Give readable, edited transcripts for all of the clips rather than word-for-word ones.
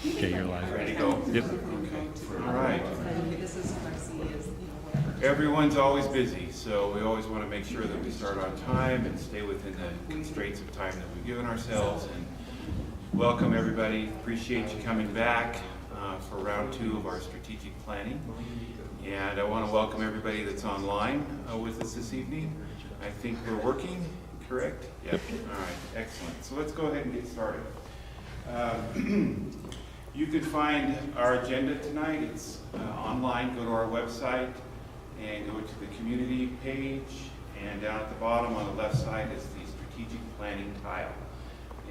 Okay, you're live. Ready to go? Yep. All right. Everyone's always busy, so we always want to make sure that we start on time and stay within the constraints of time that we've given ourselves. And welcome everybody. Appreciate you coming back for round 2 of our strategic planning. And I want to welcome everybody that's online with us this evening. I think we're working, correct? Yep. All right, excellent. So let's go ahead and get started. You can find our agenda tonight. It's online. Go to our website and go to the community page, and down at the bottom on the left side is the strategic planning tile,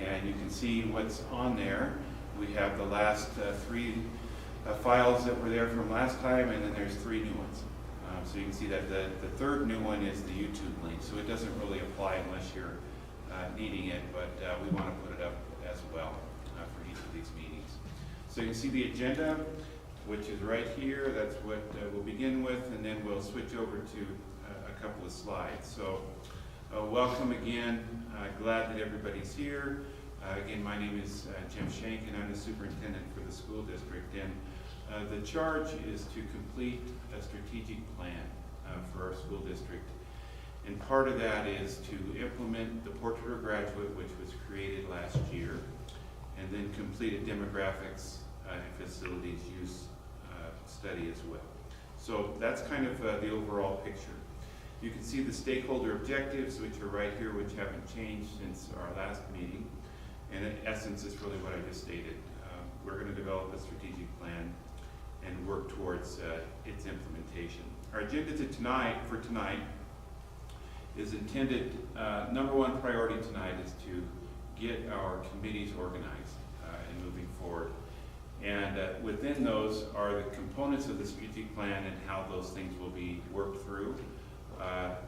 and you can see what's on there. We have the last 3 files that were there from last time, and then there's 3 new ones. So you can see that the third new one is the YouTube link, so it doesn't really apply unless you're needing it, but we want to put it up as well for each of these meetings. So you can see the agenda, which is right here. That's what we'll begin with, and then we'll switch over to a couple of slides. So welcome again. Glad that everybody's here. Again, my name is Jim Shank, and I'm the superintendent for the school district. And the charge is to complete a strategic plan for our school district. And part of that is to implement the Portrait of a Graduate, which was created last year, and then complete a demographics and facilities use study as well. So that's kind of the overall picture. You can see the stakeholder objectives, which are right here, which haven't changed since our last meeting. And in essence, it's really what I just stated. We're going to develop a strategic plan and work towards its implementation. Our agenda for tonight is intended, number 1 priority tonight is to get our committees organized and moving forward. And within those are the components of the strategic plan and how those things will be worked through,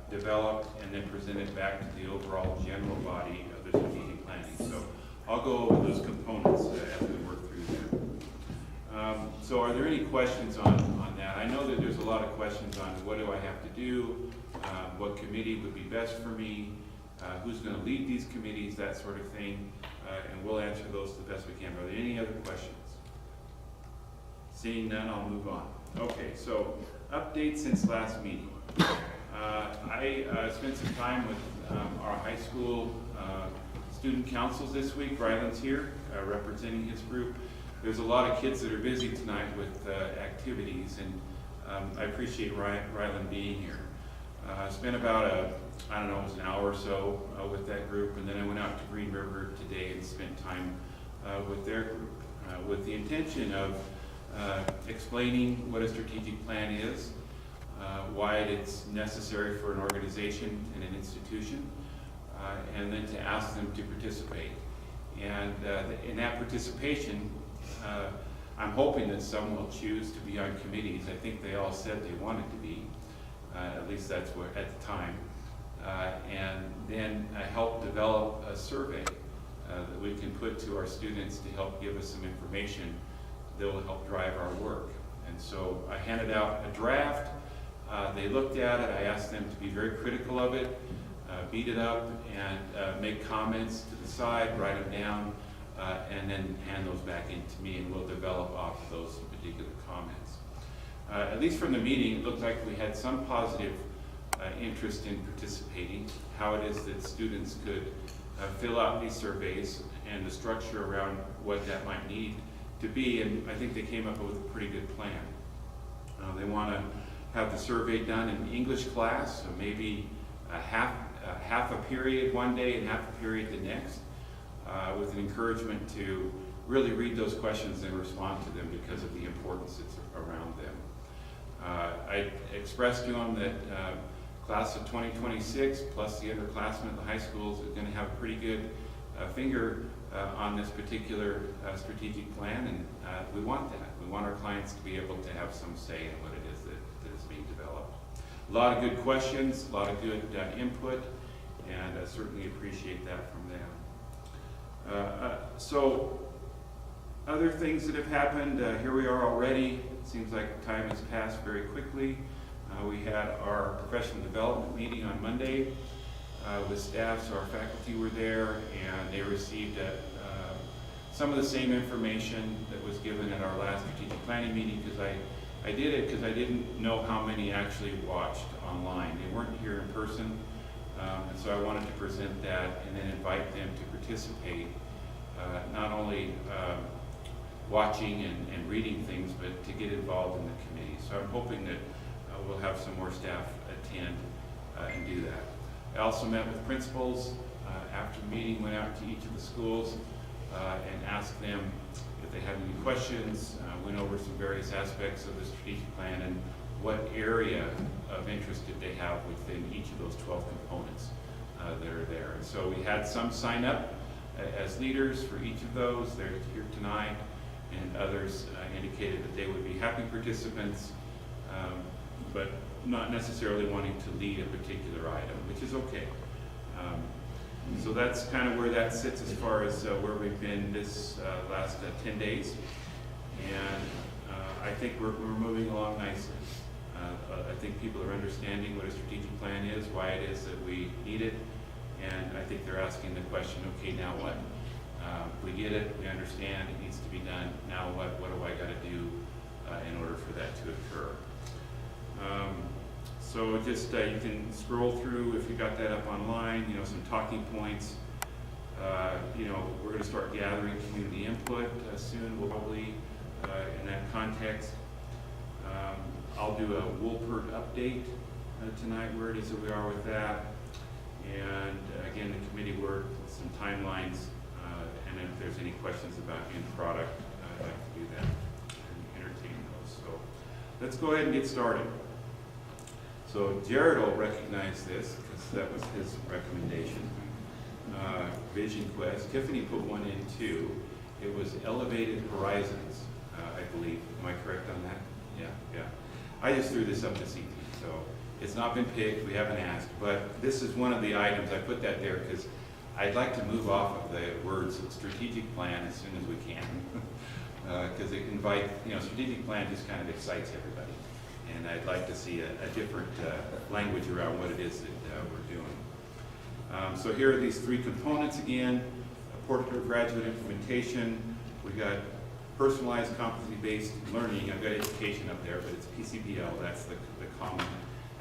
developed, and then presented back to the overall general body of the strategic planning. So I'll go over those components as we work through them. So are there any questions on that? I know that there's a lot of questions on what do I have to do, what committee would be best for me, who's going to lead these committees, that sort of thing, and we'll answer those the best we can. Are there any other questions? Seeing none, I'll move on. Okay, so updates since last meeting. I spent some time with our high school student councils this week. Ryland's here representing his group. There's a lot of kids that are busy tonight with activities, and I appreciate Ryland being here. I spent about it was an hour or so with that group, and then I went out to Green River today and spent time with their group with the intention of explaining what a strategic plan is, why it's necessary for an organization and an institution, and then to ask them to participate. And in that participation, I'm hoping that some will choose to be on committees. I think they all said they wanted to be, at least that's what at the time. And then help develop a survey that we can put to our students to help give us some information that will help drive our work. And so I handed out a draft. They looked at it. I asked them to be very critical of it, beat it up, and make comments to the side, write them down, and then hand those back in to me, and we'll develop off of those particular comments. At least from the meeting, it looked like we had some positive interest in participating, how it is that students could fill out these surveys and the structure around what that might need to be, and I think they came up with a pretty good plan. They want to have the survey done in English class, so maybe half a period one day and half a period the next, with an encouragement to really read those questions and respond to them because of the importance that's around them. I expressed to them that class of 2026 plus the underclassmen at the high schools is going to have a pretty good finger on this particular strategic plan, and we want that. We want our clients to be able to have some say in what it is that is being developed. A lot of good questions, a lot of good input, and I certainly appreciate that from them. So other things that have happened, here we are already. It seems like time has passed very quickly. We had our professional development meeting on Monday with staff, so our faculty were there, and they received some of the same information that was given at our last strategic planning meeting, because I did it because I didn't know how many actually watched online. They weren't here in person, and so I wanted to present that and then invite them to participate, not only watching and reading things, but to get involved in the committee. So I'm hoping that we'll have some more staff attend and do that. I also met with principals after the meeting, went out to each of the schools and asked them if they had any questions, went over some various aspects of the strategic plan and what area of interest did they have within each of those 12 components that are there. And so we had some sign up as leaders for each of those. They're here tonight, and others indicated that they would be happy participants, but not necessarily wanting to lead a particular item, which is okay. So that's kind of where that sits as far as where we've been this last 10 days. And I think we're moving along nicely. I think people are understanding what a strategic plan is, why it is that we need it, and I think they're asking the question, okay, now what? We get it, we understand it needs to be done, now what do I got to do in order for that to occur? So just you can scroll through if you got that up online, some talking points. We're going to start gathering community input soon, probably in that context. I'll do a Woolpert update tonight, where it is that we are with that. And again, the committee work, some timelines, and if there's any questions about end product, I'd like to do that and entertain those. So let's go ahead and get started. So Jared will recognize this because that was his recommendation. Vision Quest. Tiffany put one in too. It was Elevated Horizons, I believe. Am I correct on that? Yeah. I just threw this up this evening, so it's not been picked. We haven't asked, but this is one of the items. I put that there because I'd like to move off of the words strategic plan as soon as we can, because it invites, strategic plan just kind of excites everybody. And I'd like to see a different language around what it is that we're doing. So here are these three components again: a portrait of graduate implementation. We got personalized competency-based learning. I've got education up there, but it's PCBL. That's the common,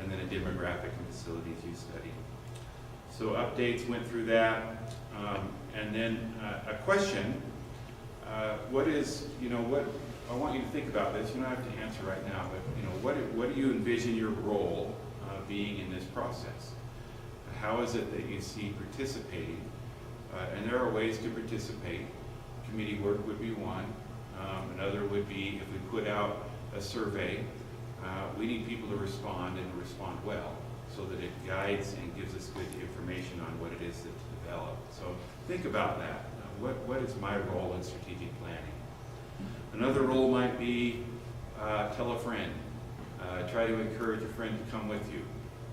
and then a demographic and facilities use study. So updates went through that, and then a question. What is what? I want you to think about this. You don't have to answer right now, but what do you envision your role being in this process? How is it that you see participating? And there are ways to participate. Committee work would be one. Another would be if we put out a survey. We need people to respond and to respond well, so that it guides and gives us good information on what it is that's developed. So think about that. What is my role in strategic planning? Another role might be tell a friend. Try to encourage a friend to come with you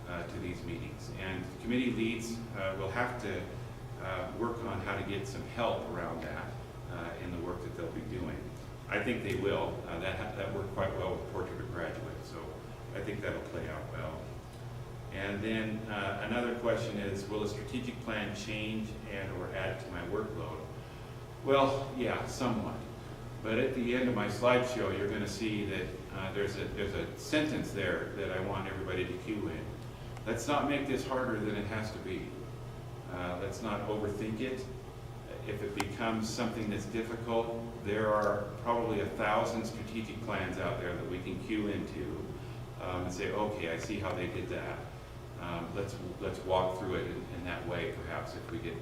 to these meetings. And committee leads will have to work on how to get some help around that in the work that they'll be doing. I think they will. That worked quite well with Portrait of Graduate, so I think that'll play out well. And then another question is, will a strategic plan change and or add to my workload? Well, yeah, somewhat. But at the end of my slideshow, you're going to see that there's a sentence there that I want everybody to cue in. Let's not make this harder than it has to be. Let's not overthink it. If it becomes something that's difficult, there are probably 1,000 strategic plans out there that we can cue into and say, okay, I see how they did that. Let's walk through it in that way, perhaps, if we get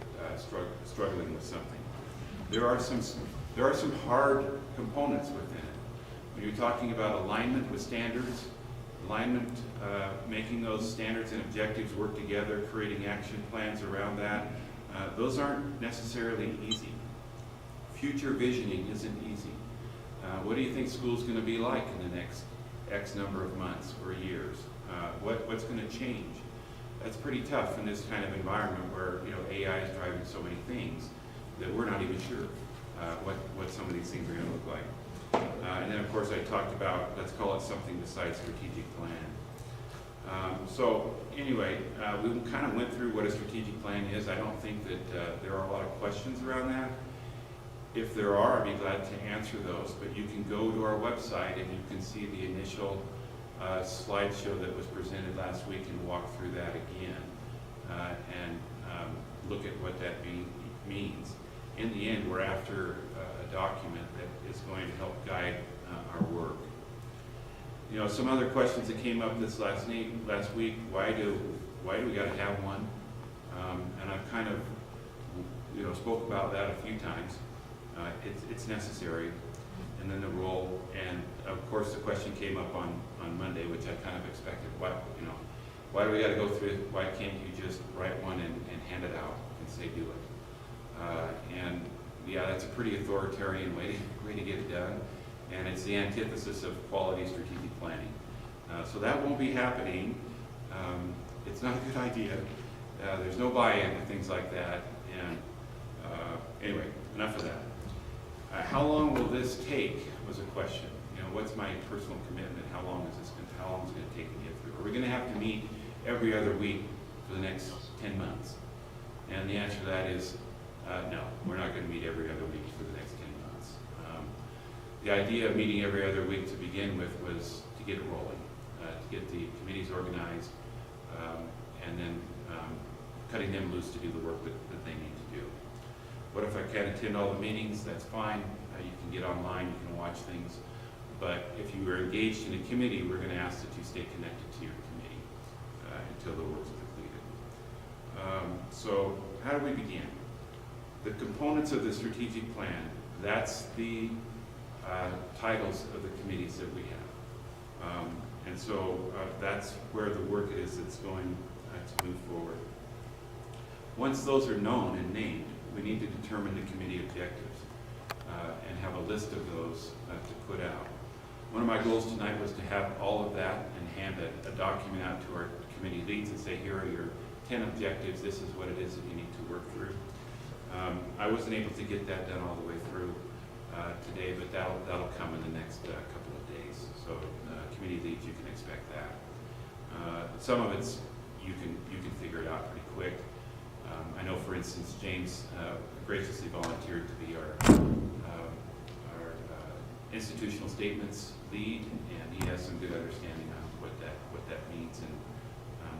struggling with something. There are some hard components within it. When you're talking about alignment with standards, making those standards and objectives work together, creating action plans around that, those aren't necessarily easy. Future visioning isn't easy. What do you think school's going to be like in the next X number of months or years? What's going to change? That's pretty tough in this kind of environment where AI is driving so many things that we're not even sure what some of these things are going to look like. And then of course I talked about, let's call it something besides strategic plan. So anyway, we kind of went through what a strategic plan is. I don't think that there are a lot of questions around that. If there are, I'd be glad to answer those, but you can go to our website and you can see the initial slideshow that was presented last week and walk through that again and look at what that means. In the end, we're after a document that is going to help guide our work. You know, some other questions that came up this last week, why do we got to have one? And I've kind of, you know, spoke about that a few times. It's necessary, and then the role, and of course the question came up on Monday, which I kind of expected. Why do we got to go through it? Why can't you just write one and hand it out and say do it? And yeah, that's a pretty authoritarian way to get it done, and it's the antithesis of quality strategic planning. So that won't be happening. It's not a good idea. There's no buy-in to things like that. And anyway, enough of that. How long will this take was a question. You know, what's my personal commitment? How long is it going to take to get through? Are we going to have to meet every other week for the next 10 months? And the answer to that is no, we're not going to meet every other week for the next 10 months. The idea of meeting every other week to begin with was to get it rolling, to get the committees organized, and then cutting them loose to do the work that they need to do. What if I can't attend all the meetings? That's fine. You can get online, you can watch things. But if you are engaged in a committee, we're going to ask that you stay connected to your committee until the work's completed. So how do we begin? The components of the strategic plan, that's the titles of the committees that we have. And so that's where the work is that's going to move forward. Once those are known and named, we need to determine the committee objectives and have a list of those to put out. One of my goals tonight was to have all of that and hand a document out to our committee leads and say, here are your 10 objectives, this is what it is that you need to work through. I wasn't able to get that done all the way through today, but that'll come in the next couple of days. So committee leads, you can expect that. Some of it's you can figure it out pretty quick. I know, for instance, James graciously volunteered to be our institutional statements lead, and he has some good understanding on what that means and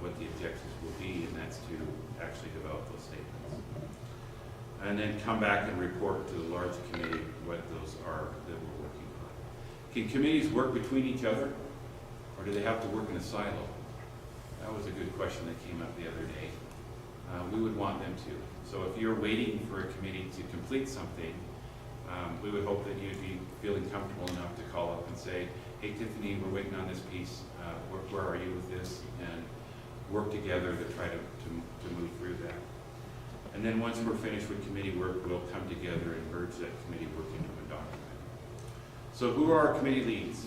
what the objectives will be, and that's to actually develop those statements. And then come back and report to the large committee what those are that we're working on. Can committees work between each other, or do they have to work in a silo? That was a good question that came up the other day. We would want them to. So if you're waiting for a committee to complete something, we would hope that you'd be feeling comfortable enough to call up and say, hey Tiffany, we're waiting on this piece, where are you with this? And work together to try to move through that. And then once we're finished with committee work, we'll come together and merge that committee work into a document. So who are our committee leads?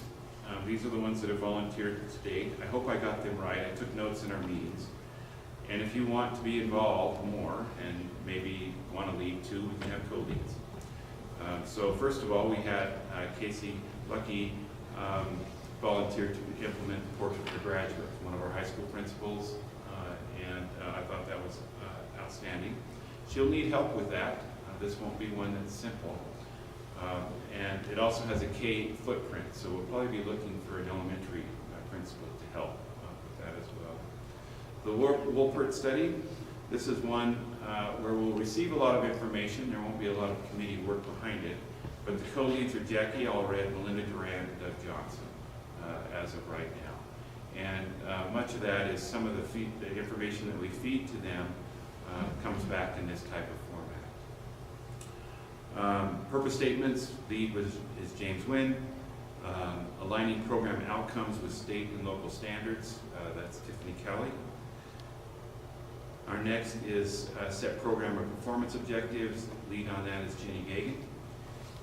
These are the ones that have volunteered to date. I hope I got them right. I took notes in our meetings. And if you want to be involved more and maybe want to lead too, we can have co-leads. So first of all, we had Casey Lucky volunteered to implement the Portrait for Graduates, one of our high school principals, and I thought that was outstanding. She'll need help with that. This won't be one that's simple. And it also has a K footprint, so we'll probably be looking for an elementary principal to help with that as well. The Wolpert study, this is one where we'll receive a lot of information. There won't be a lot of committee work behind it, but the co-leads are Jackie Allred, Melinda Duran, and Doug Johnson as of right now. And much of that is some of the information that we feed to them comes back in this type of format. Purpose statements, lead is James Wynn. Aligning program outcomes with state and local standards, that's Tiffany Kelly. Our next is set program or performance objectives. Lead on that is Jenny Gagan.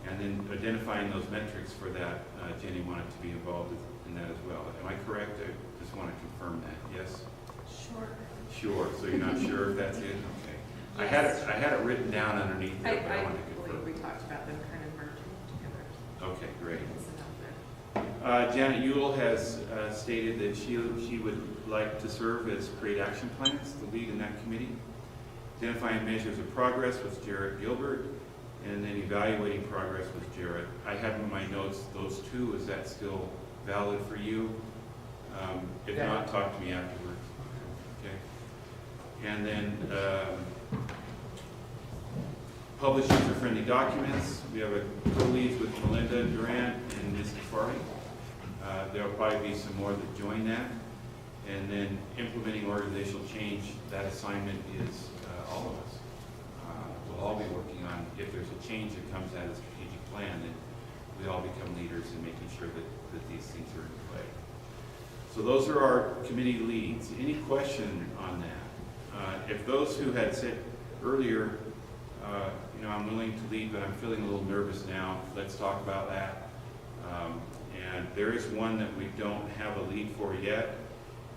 And then identifying those metrics for that, Jenny wanted to be involved in that as well. Am I correct? I just want to confirm that. Yes? Sure. Sure. So you're not sure if that's it? Okay. Yes. I had it written down underneath there, but I wanted to confirm. We talked about them kind of merging together. Okay, great. It's enough there. Janet Ewell has stated that she would like to serve as create action plans, the lead in that committee. Identifying measures of progress with Jared Gilbert, And then evaluating progress with Jared. I have in my notes those two. Is that still valid for you? If Yeah. not, talk to me afterwards. Okay. And then publish user-friendly documents. We have a co-lead with Melinda Durant and Ms. Kafari. There'll probably be some more that join that. And then implementing organizational change. That assignment is all of us. We'll all be working on, if there's a change that comes out of the strategic plan, then we all become leaders in making sure that these things are in play. So those are our committee leads. Any question on that? If those who had said earlier, I'm willing to lead, but I'm feeling a little nervous now, let's talk about that. And there is one that we don't have a lead for yet,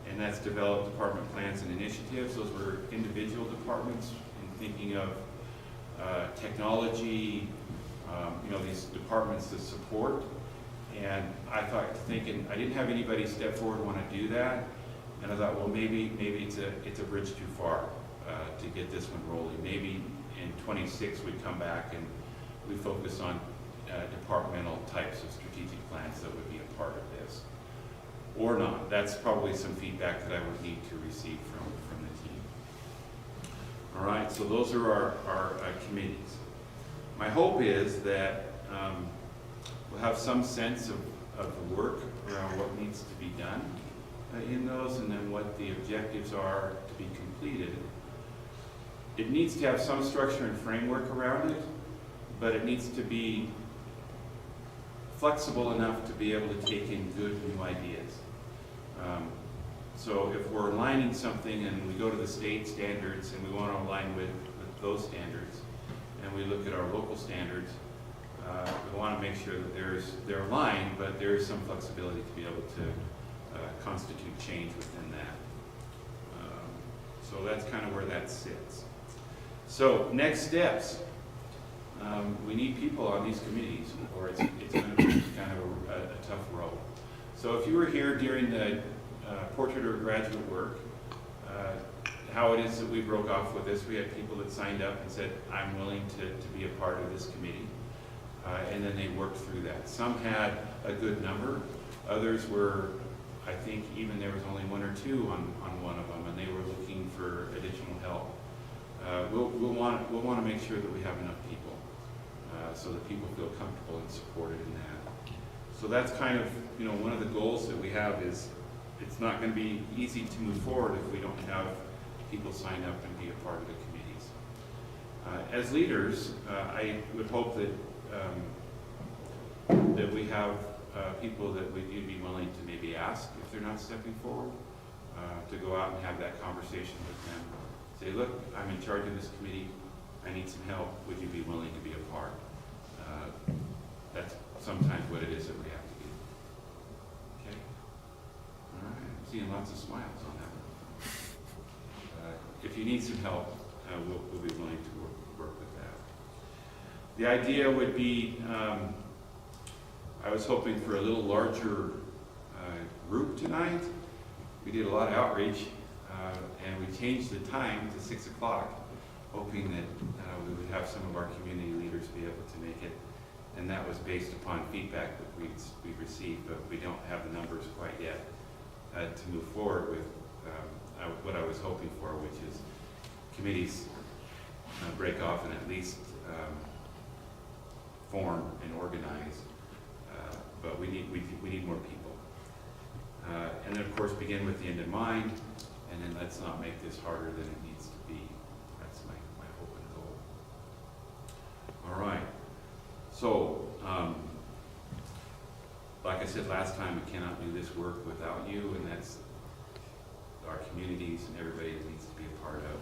and that's develop department plans and initiatives. Those were individual departments in thinking of technology, these departments to support. And I didn't have anybody step forward and want to do that. And I thought, well, maybe it's a bridge too far to get this one rolling. Maybe in 26 we'd come back and we focus on departmental types of strategic plans that would be a part of this. Or not. That's probably some feedback that I would need to receive from the team. All right, so those are our committees. My hope is that we'll have some sense of the work around what needs to be done in those, and then what the objectives are to be completed. It needs to have some structure and framework around it, but it needs to be flexible enough to be able to take in good new ideas. So if we're aligning something and we go to the state standards and we want to align with those standards, and we look at our local standards, we want to make sure that they're aligned, but there is some flexibility to be able to constitute change within that. So that's kind of where that sits. So next steps. We need people on these committees, or it's going to be kind of a tough road. So if you were here during the portrait or graduate work, how it is that we broke off with this, we had people that signed up and said, I'm willing to be a part of this committee. And then they worked through that. Some had a good number. Others were, I think even there was only one or two on one of them, and they were looking for additional help. We'll want to make sure that we have enough people so that people feel comfortable and supported in that. So that's kind of, one of the goals that we have is it's not going to be easy to move forward if we don't have people sign up and be a part of the committees. As leaders, I would hope that that we have people that you'd be willing to maybe ask if they're not stepping forward, to go out and have that conversation with them. Say, look, I'm in charge of this committee. I need some help. Would you be willing to be a part? That's sometimes what it is that we have to do. Okay? All right. I'm seeing lots of smiles on that one. If you need some help, we'll be willing to work with that. The idea would be, I was hoping for a little larger group tonight. We did a lot of outreach, and we changed the time to 6 o'clock, hoping that we would have some of our community leaders be able to make it. And that was based upon feedback that we received, but we don't have the numbers quite yet to move forward with what I was hoping for, which is committees break off and at least form and organize. But we need more people. And then of course begin with the end in mind, and then let's not make this harder than it needs to be. That's my hope and goal. All right. So, like I said last time, we cannot do this work without you, and that's our communities and everybody that needs to be a part of.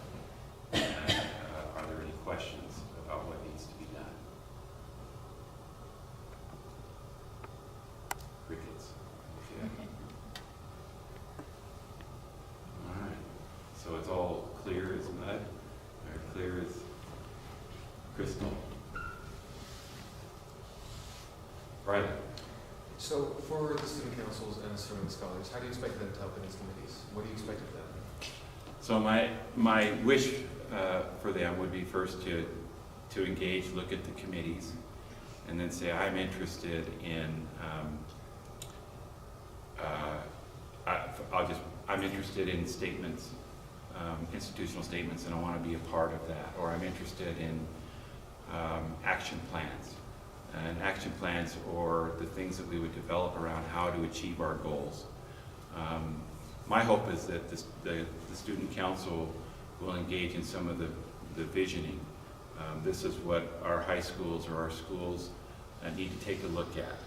Are there any questions about what needs to be done? Crickets. Okay. All right. So it's all clear as mud, or clear as crystal. Right. So for the student councils and serving scholars, how do you expect them to help in these committees? What do you expect of them? So my wish for them would be first to to engage, look at the committees, and then say, I'm interested in, I'm interested in statements, institutional statements, and I want to be a part of that. Or I'm interested in action plans. And action plans or the things that we would develop around how to achieve our goals. My hope is that the student council will engage in some of the visioning. This is what our high schools or our schools need to take a look at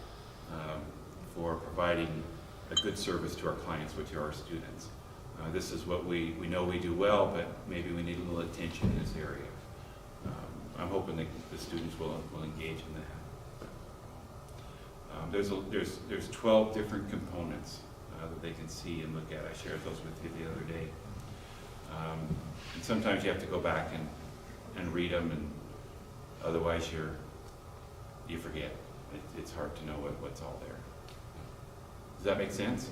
for providing a good service to our clients, which are our students. This is what we know we do well, but maybe we need a little attention in this area. I'm hoping that the students will engage in that. There's 12 different components that they can see and look at. I shared those with you the other day. And sometimes you have to go back and read them, and otherwise you forget. It's hard to know what's all there. Does that make sense?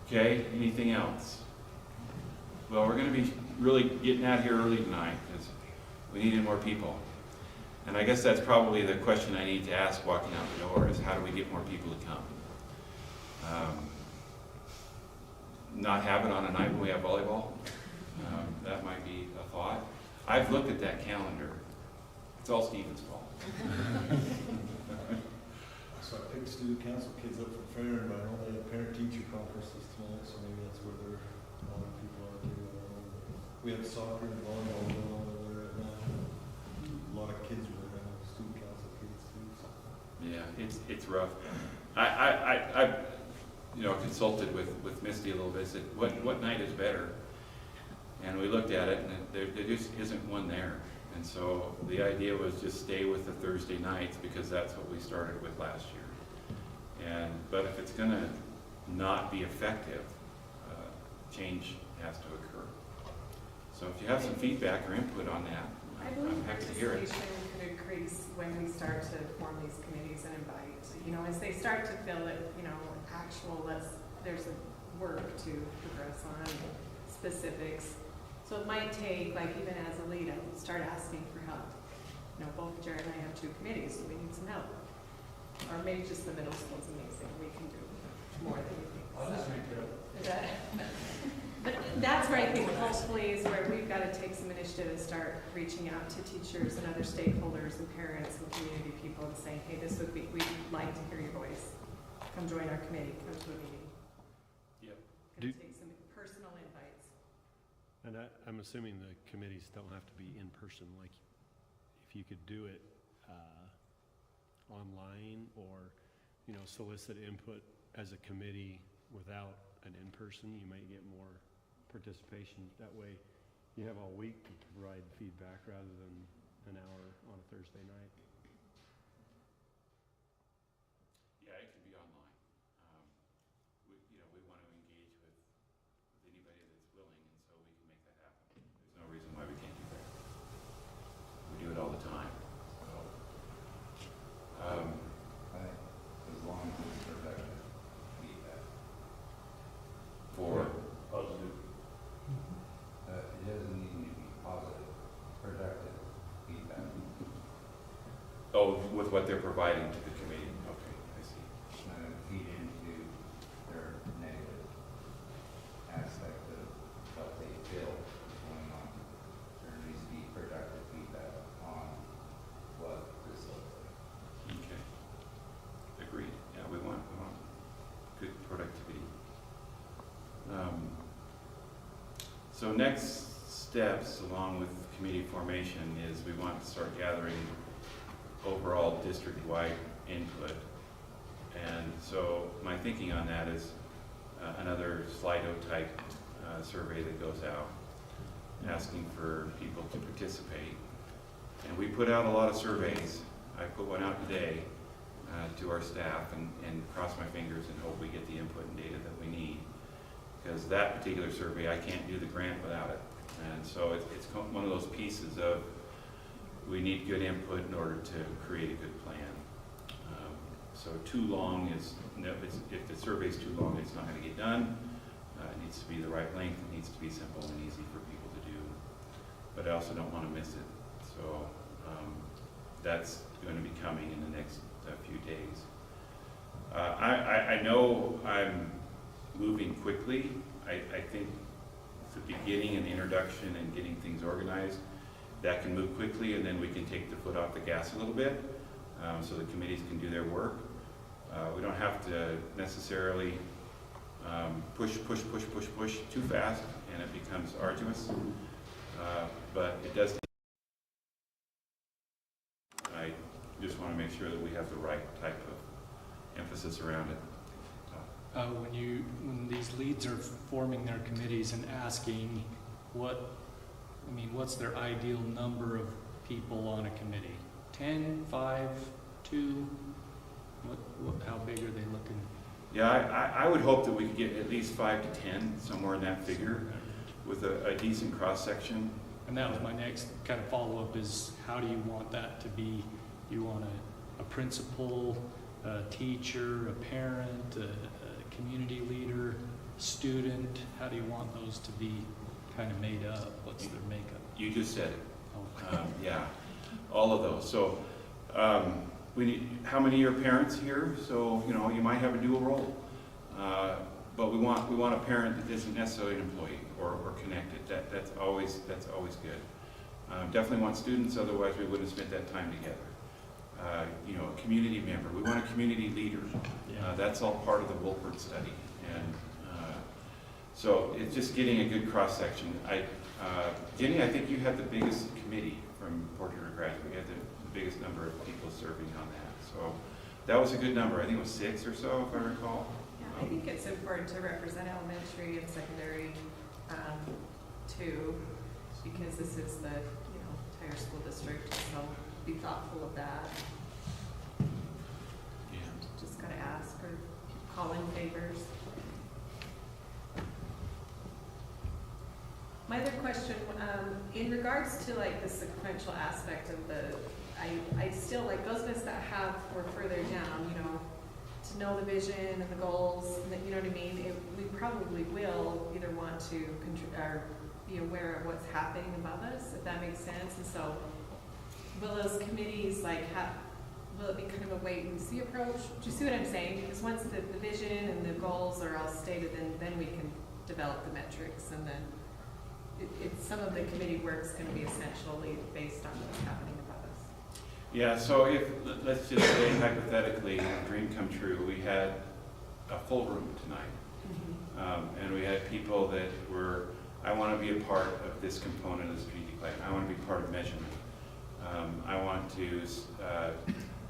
Okay, anything else? Well, we're going to be really getting out here early tonight because we needed more people. And I guess that's probably the question I need to ask walking out the door is how do we get more people to come? Not have it on a night when we have volleyball? That might be a thought. I've looked at that calendar. It's all Stephen's fault. So I picked student council kids up for fair, and I know they have parent-teacher conferences tonight, so maybe that's where a lot of people are too. We have soccer and volleyball going on over there right now. A lot of kids were student council kids too. So. Yeah, it's rough. I consulted with Misty a little bit. Said, what night is better? And we looked at it, and there just isn't one there. And so the idea was just stay with the Thursday nights because that's what we started with last year. But if it's going to not be effective, change has to occur. So if you have some feedback or input on that, I believe I'm happy to hear it. participation could increase when we start to form these committees and invite, as they start to feel that, there's a work to progress on specifics. So it might take, like even as a lead, I would start asking for help. Both Jared and I have 2 committees, so we need some help. Or maybe just the middle school's amazing, we can do more than we think. I'll just make it up. But that's where I think hopefully is where we've got to take some initiative and start reaching out to teachers and other stakeholders and parents and community people and saying, hey, we'd like to hear your voice. Come join our committee, come to a meeting. Yep. Gonna take some personal invites. And I'm assuming the committees don't have to be in person, like if you could do it online or, solicit input as a committee without an in-person, you might get more participation. That way you have all week to provide feedback rather than an hour on a Thursday night. Yeah, it can be online. We want to engage with anybody that's willing, and so we can make that happen. There's no reason why we can't do that. We do it all the time. As long as it's productive feedback. For Positive. It doesn't need to be positive, productive feedback. with what they're providing to the committee. Okay, I see. Feed into their negative aspect of what they feel is going on. There needs to be productive feedback on what this looks like. Okay. Agreed. Yeah, we want good productivity. So next steps along with committee formation is we want to start gathering overall district-wide input. And so my thinking on that is another Slido type survey that goes out asking for people to participate. And we put out a lot of surveys. I put one out today to our staff and cross my fingers and hope we get the input and data that we need. Because that particular survey, I can't do the grant without it. And so it's one of those pieces of we need good input in order to create a good plan. So too long is, no, if the survey's too long, it's not gonna get done. It needs to be the right length, it needs to be simple and easy for people to do. But I also don't wanna miss it. So that's gonna be coming in the next few days. I know I'm moving quickly. I think the beginning and the introduction and getting things organized, that can move quickly, and then we can take the foot off the gas a little bit, so the committees can do their work. We don't have to necessarily push too fast, and it becomes arduous, but it does. I just want to make sure that we have the right type of emphasis around it. When these leads are forming their committees and asking what's their ideal number of people on a committee? 10, 5, 2? How big are they looking? Yeah, I would hope that we could get at least 5 to 10, somewhere in that figure, with a decent cross-section. And that was my next kind of follow-up is how do you want that to be? You want a principal, a teacher, a parent, a community leader, student? How do you want those to be kind of made up? What's their makeup? You just said it. Oh. Yeah, all of those. So we need, how many are parents here? So, you know, you might have a dual role. But we want a parent that isn't necessarily an employee or connected. That's always good. Definitely want students, otherwise we wouldn't have spent that time together. You know, a community member. We want a community leader. Yeah. That's all part of the Wolpert study. And so it's just getting a good cross-section. Jenny, I think you had the biggest committee from Port Huron graduate. You had the biggest number of people serving on that. So that was a good number. I think it was 6 or so, if I recall. Yeah, I think it's important to represent elementary and secondary too, because this is the, entire school district, so be thoughtful of that. Yeah. Just gotta ask or call in favors. My other question, in regards to like the sequential aspect of I still like those of us that were further down, to know the vision and the goals, and that, you know what I mean? We probably will either want to or be aware of what's happening above us, if that makes sense. And so, will those committees will it be kind of a wait and see approach? Do you see what I'm saying? Because once the vision and the goals are all stated, then we can develop the metrics, and then some of the committee work is going to be essentially based on what's happening above us. Yeah, so let's just say hypothetically, dream come true, we had a full room tonight. And we had people that were, I want to be a part of this component of the strategic plan. I want to be part of measurement. I want to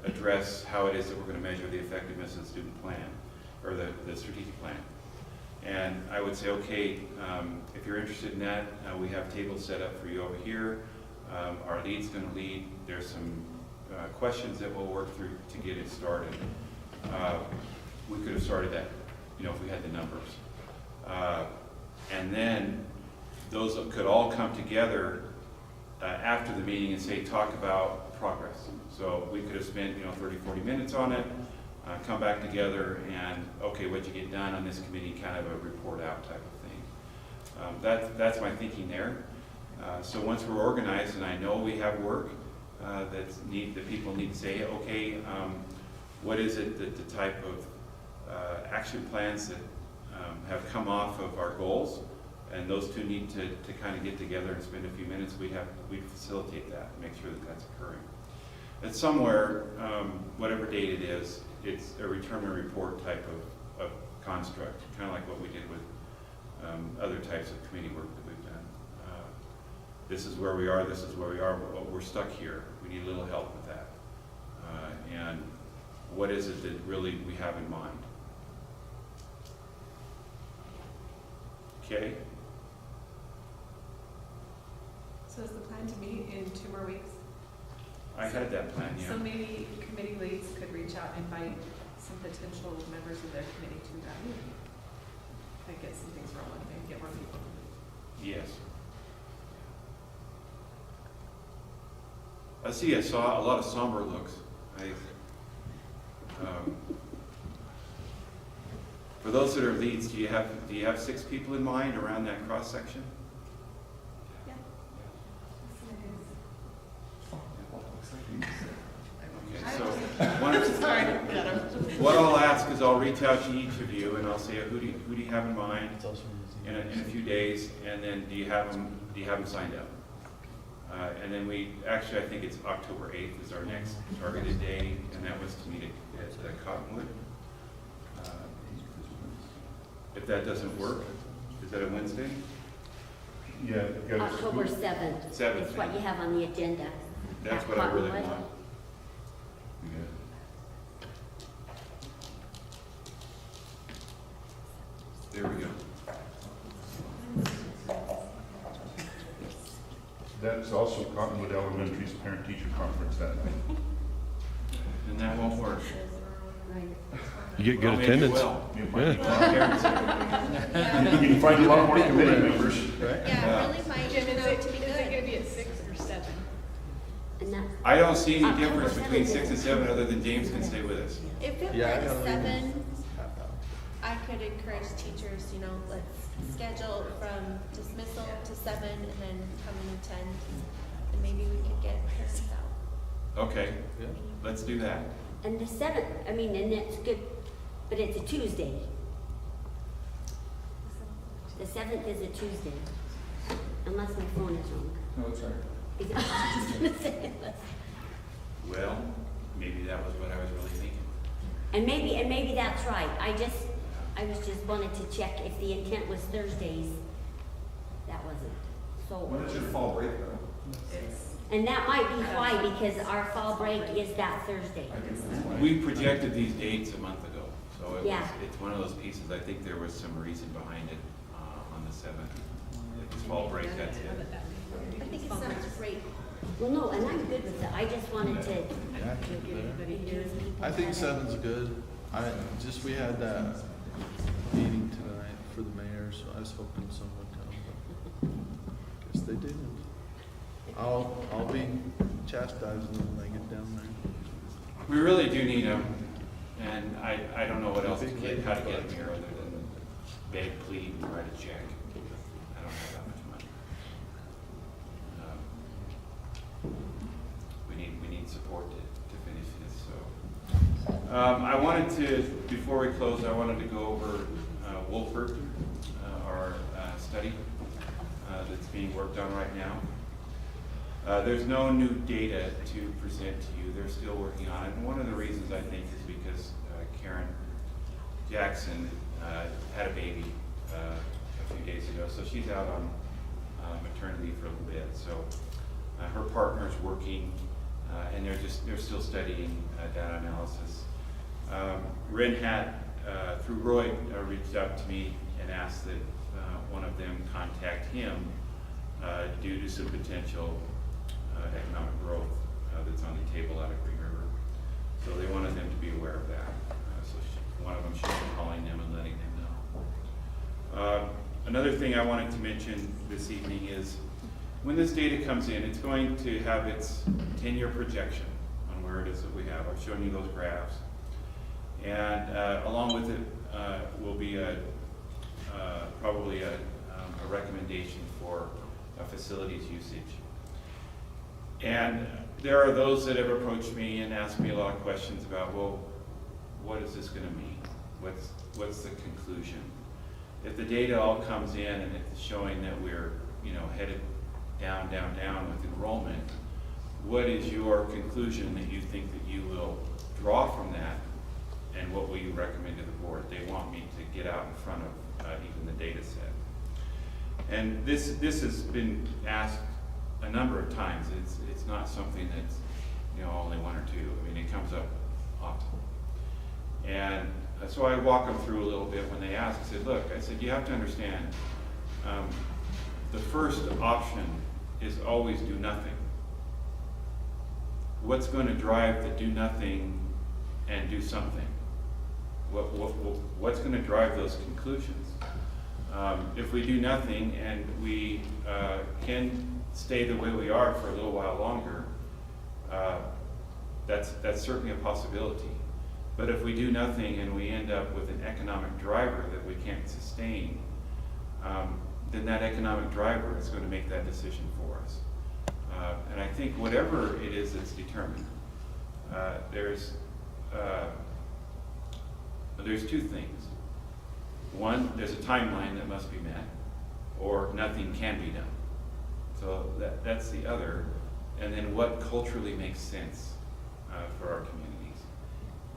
address how it is that we're going to measure the effectiveness of the student plan, or the strategic plan. And I would say, okay, if you're interested in that, we have tables set up for you over here. Our lead's going to lead. There's some questions that we'll work through to get it started. We could have started that, if we had the numbers. And then those could all come together after the meeting and say, talk about progress. So we could have spent, 30, 40 minutes on it. Come back together and, okay, what'd you get done on this committee, kind of a report out type of thing. That's my thinking there. So once we're organized, and I know we have work that people need to say, okay, what is it that the type of action plans that have come off of our goals, and those two need to kind of get together and spend a few minutes. We facilitate that, make sure that that's occurring. And somewhere, whatever date it is, it's a return and report type of construct, kind of like what we did with other types of committee work that we've done. This is where we are, this is where we are, we're stuck here. We need a little help with that. And what is it that really we have in mind? Okay? So is the plan to meet in 2 more weeks? I had that plan, yeah. So maybe committee leads could reach out and invite some potential members of their committee to that meeting. Kind of get some things rolling and get more people. Yes. I saw a lot of somber looks. For those that are leads, do you have 6 people in mind around that cross-section? Yeah. Okay, so what I'll ask is I'll reach out to each of you and I'll say, who do you have in mind in a few days, and then do you have them signed up? And then I think it's October 8th is our next targeted day, and that was to meet at Cottonwood. If that doesn't work, is that a Wednesday? Yeah. October 7th. 7th. Is what you have on the agenda. That's At what I really Cottonwood. want. There we go. That's also Cottonwood Elementary's parent-teacher conference that night. And that won't work. Right. You get good Well, maybe it attendance. will. You Parents- can find a lot more committee members. Yeah, really might Jim, turn is out it to be gonna good. be at 6 or 7? And that, I don't see any October difference between 7th. 6 and 7 other than James can stay with us. If it Yeah, I were don't 7, I could encourage teachers, let's schedule from dismissal to 7 and then come and attend. And maybe we could get parents out. Okay, let's do that. and the 7th, and it's good, but it's a Tuesday. The 7th is a Tuesday, unless my phone is wrong. No, it's right. Is it- I was gonna say it. Well, maybe that was what I was really thinking. And maybe that's right. I was just wanted to check if the intent was Thursdays. That wasn't. When is So, your fall break though? and that might be why, because our fall break is that Thursday. We projected these dates a month ago, so Yeah. it's one of those pieces. I think there was some reason behind it on the 7th. It's fall break, that's it. I think it sounds great. Well, no, and I'm good with that. I just wanted to. I think 7's good. We had that meeting tonight for the mayor, so I was hoping someone would come, but guess they didn't. I'll be chastising them when I get down there. We really do need them, and I don't know what else how to get them here other than beg, plead, and write a check. I don't have that much money. We need support to finish this, so. I wanted to, before we close, I wanted to go over Wolford, our study that's being worked on right now. There's no new data to present to you. They're still working on it. And one of the reasons I think is because Karen Jackson had a baby a few days ago, so she's out on maternity leave for a little bit. So her partner's working, and they're still studying data analysis. Renhat, through Roy, reached out to me and asked that one of them contact him due to some potential economic growth that's on the table out of Green River. So they wanted them to be aware of that. One of them should be calling them and letting them know. Another thing I wanted to mention this evening is when this data comes in, it's going to have its 10-year projection on where it is that we have. I've shown you those graphs. And along with it will be probably a recommendation for a facilities usage. And there are those that have approached me and asked me a lot of questions about, well, what is this going to mean? What's the conclusion? If the data all comes in and it's showing that we're headed down with enrollment, what is your conclusion that you think that you will draw from that, and what will you recommend to the board? They want me to get out in front of even the data set. And this has been asked a number of times. It's not something that's only one or two. I mean, it comes up often. And so I walk them through a little bit when they ask. I said, look, you have to understand, the first option is always do nothing. What's going to drive the do nothing and do something? What's going to drive those conclusions? If we do nothing and we can stay the way we are for a little while longer, that's certainly a possibility. But if we do nothing and we end up with an economic driver that we can't sustain, then that economic driver is going to make that decision for us. And I think whatever it is that's determined, there's two things. One, there's a timeline that must be met, or nothing can be done. So that's the other. And then what culturally makes sense for our communities.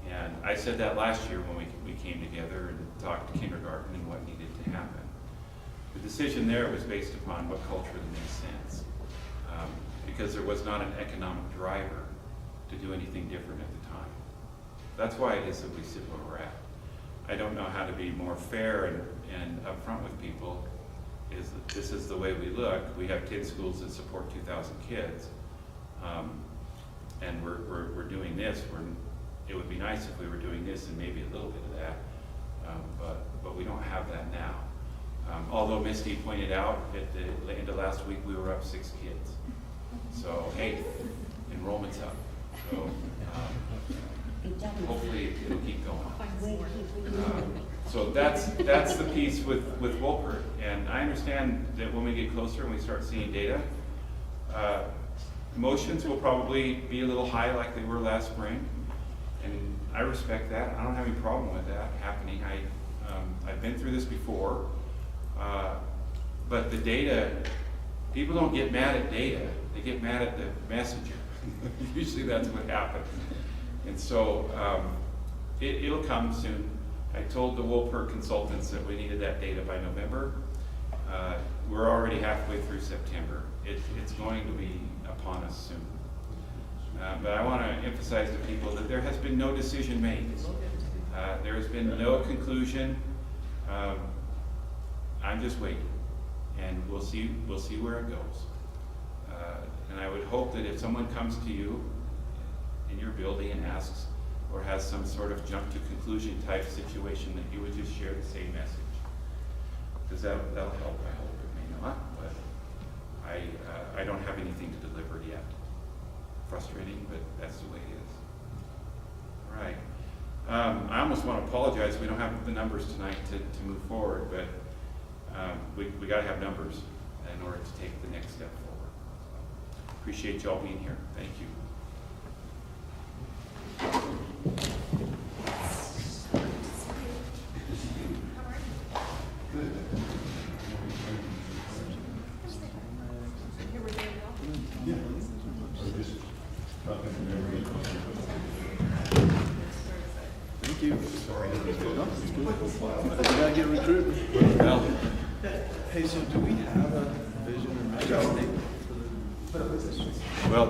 And I said that last year when we came together and talked kindergarten and what needed to happen. The decision there was based upon what culturally makes sense. Because there was not an economic driver to do anything different at the time. That's why it is that we sit where we're at. I don't know how to be more fair and upfront with people, is that this is the way we look. We have 10 schools that support 2,000 kids. And we're doing this. It would be nice if we were doing this and maybe a little bit of that, but we don't have that now. Although Misty pointed out at the end of last week, we were up 6 kids. So, hey, enrollment's up. So hopefully it'll keep going. So that's the piece with Wolpert. And I understand that when we get closer and we start seeing data, emotions will probably be a little high like they were last spring. And I respect that. I don't have any problem with that happening. I've been through this before. But the data, people don't get mad at data. They get mad at the messenger. Usually that's what happens. And so it'll come soon. I told the Wolpert consultants that we needed that data by November. We're already halfway through September. It's going to be upon us soon. But I want to emphasize to people that there has been no decision made. There has been no conclusion. I'm just waiting, and we'll see where it goes. And I would hope that if someone comes to you in your building and asks, or has some sort of jump to conclusion type situation, that you would just share the same message. Because that'll help. I hope it may not, but I don't have anything to deliver yet. Frustrating, but that's the way it is. All right. I almost want to apologize. We don't have the numbers tonight to move forward, but we got to have numbers in order to take the next step forward. Appreciate y'all being here. Thank you. Thank you. Sorry. You gotta get recruited. Well, Hey, so do we have a vision or mission statement for the position? well.